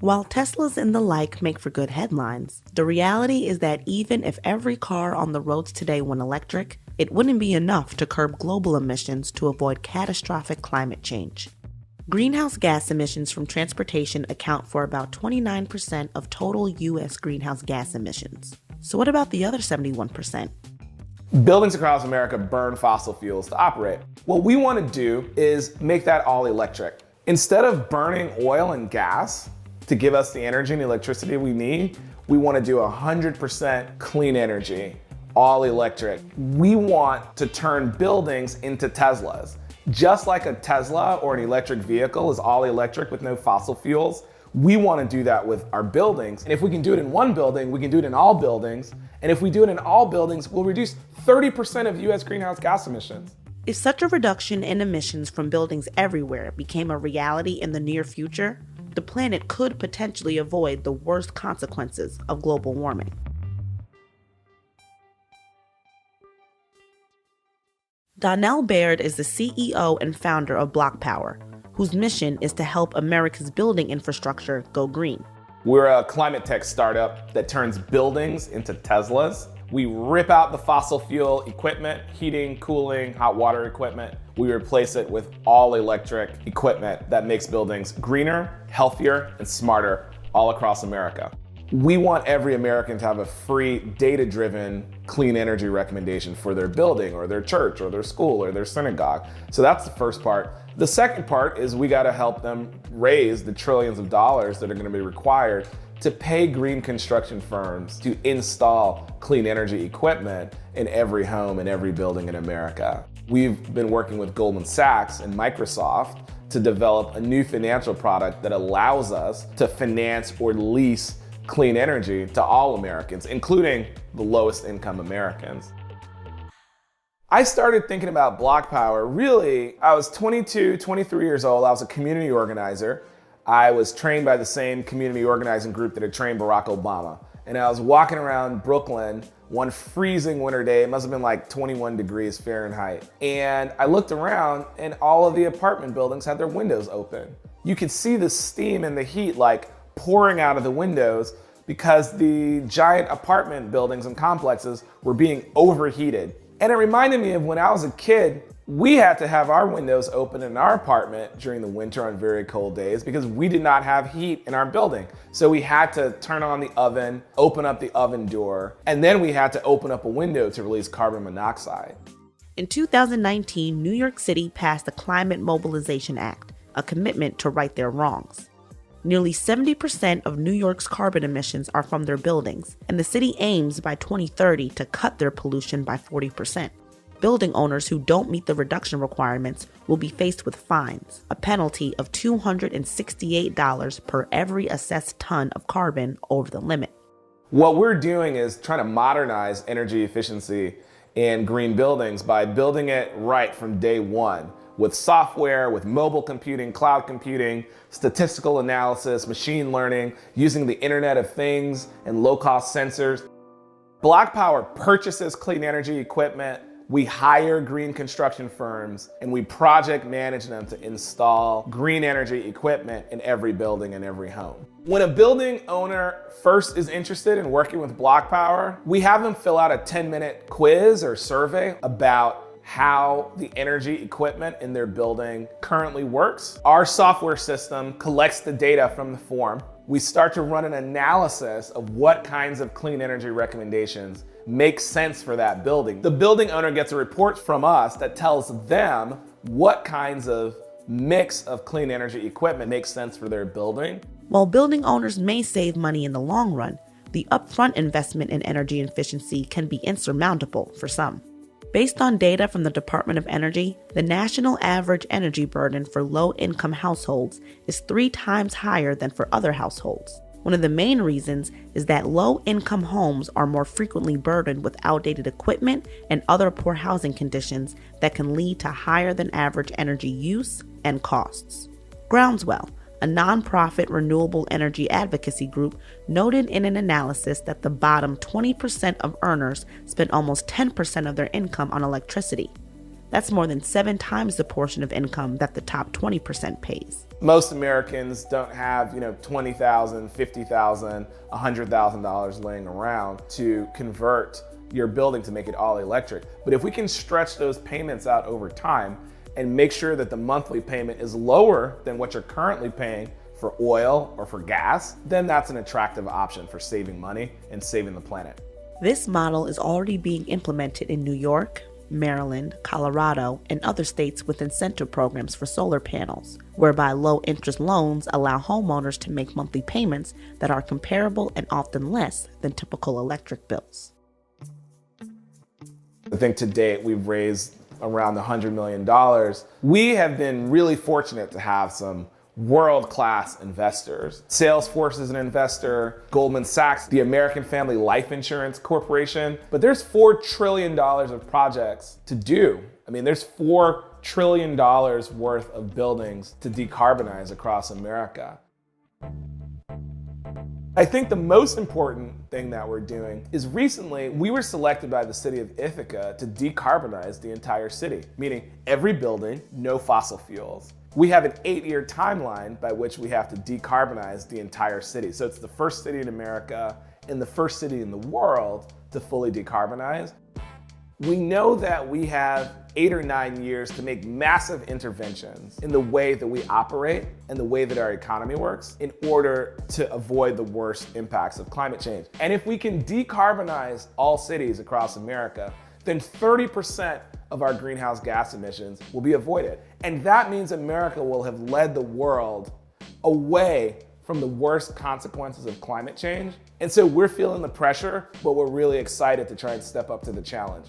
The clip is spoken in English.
While Teslas and the like make for good headlines, the reality is that even if every car on the roads today went electric, it wouldn't be enough to curb global emissions to avoid catastrophic climate change. Greenhouse gas emissions from transportation account for about 29% of total U.S. greenhouse gas emissions. So what about the other 71%? Buildings across America burn fossil fuels to operate. What we want to do is make that all electric. Instead of burning oil and gas to give us the energy and electricity we need, we want to do 100% clean energy, all electric. We want to turn buildings into Teslas. Just like a Tesla or an electric vehicle is all electric with no fossil fuels, we want to do that with our buildings. And if we can do it in one building, we can do it in all buildings. And if we do it in all buildings, we'll reduce 30% of US greenhouse gas emissions. If such a reduction in emissions from buildings everywhere became a reality in the near future, the planet could potentially avoid the worst consequences of global warming. Donnell Baird is the CEO and founder of BlocPower, whose mission is to help America's building infrastructure go green. We're a climate tech startup that turns buildings into Teslas. We rip out the fossil fuel equipment, heating, cooling, hot water equipment. We replace it with all electric equipment that makes buildings greener, healthier, and smarter all across America. We want every American to have a free, data-driven, clean energy recommendation for their building or their church or their school or their synagogue. So that's the first part. The second part is we got to help them raise the trillions of dollars that are going to be required to pay green construction firms to install clean energy equipment in every home and every building in America. We've been working with Goldman Sachs and Microsoft to develop a new financial product that allows us to finance or lease clean energy to all Americans, including the lowest income Americans. I started thinking about BlocPower, really, I was 22, 23 years old. I was a community organizer. I was trained by the same community organizing group that had trained Barack Obama. And I was walking around Brooklyn one freezing winter day. It must have been like 21 degrees Fahrenheit. And I looked around and all of the apartment buildings had their windows open. You could see the steam and the heat like pouring out of the windows because the giant apartment buildings and complexes were being overheated. And it reminded me of when I was a kid, we had to have our windows open in our apartment during the winter on very cold days because we did not have heat in our building. So we had to turn on the oven, open up the oven door, and then we had to open up a window to release carbon monoxide. In 2019, New York City passed the Climate Mobilization Act, a commitment to right their wrongs. Nearly 70% of New York's carbon emissions are from their buildings, and the city aims by 2030 to cut their pollution by 40%. Building owners who don't meet the reduction requirements will be faced with fines, a penalty of $268 per every assessed ton of carbon over the limit. What we're doing is trying to modernize energy efficiency in green buildings by building it right from day one, with software, with mobile computing, cloud computing, statistical analysis, machine learning, using the Internet of Things and low-cost sensors. BlocPower purchases clean energy equipment, we hire green construction firms, and we project manage them to install green energy equipment in every building and every home. When a building owner first is interested in working with BlocPower, we have them fill out a 10-minute quiz or survey about how the energy equipment in their building currently works. Our software system collects the data from the form. We start to run an analysis of what kinds of clean energy recommendations make sense for that building. The building owner gets a report from us that tells them what kinds of mix of clean energy equipment makes sense for their building. While building owners may save money in the long run, the upfront investment in energy efficiency can be insurmountable for some. Based on data from the Department of Energy, the national average energy burden for low-income households is 3 times higher than for other households. One of the main reasons is that low-income homes are more frequently burdened with outdated equipment and other poor housing conditions that can lead to higher than average energy use and costs. Groundswell, a nonprofit renewable energy advocacy group, noted in an analysis that the bottom 20% of earners spend almost 10% of their income on electricity. That's more than 7 times the portion of income that the top 20% pays. Most Americans don't have, $20,000, $50,000, $100,000 laying around to convert your building to make it all electric. But if we can stretch those payments out over time and make sure that the monthly payment is lower than what you're currently paying for oil or for gas, then that's an attractive option for saving money and saving the planet. This model is already being implemented in New York, Maryland, Colorado, and other states with incentive programs for solar panels, whereby low-interest loans allow homeowners to make monthly payments that are comparable and often less than typical electric bills. I think to date we've raised around $100 million. We have been really fortunate to have some world-class investors. Salesforce is an investor, Goldman Sachs, the American Family Life Insurance Corporation. But there's $4 trillion of projects to do. There's $4 trillion worth of buildings to decarbonize across America. I think the most important thing that we're doing is recently we were selected by the city of Ithaca to decarbonize the entire city, meaning every building, no fossil fuels. We have an 8-year timeline by which we have to decarbonize the entire city. So it's the first city in America and the first city in the world to fully decarbonize. We know that we have 8 or 9 years to make massive interventions in the way that we operate and the way that our economy works in order to avoid the worst impacts of climate change. And if we can decarbonize all cities across America, then 30% of our greenhouse gas emissions will be avoided. And that means America will have led the world away from the worst consequences of climate change. And so we're feeling the pressure, but we're really excited to try and step up to the challenge.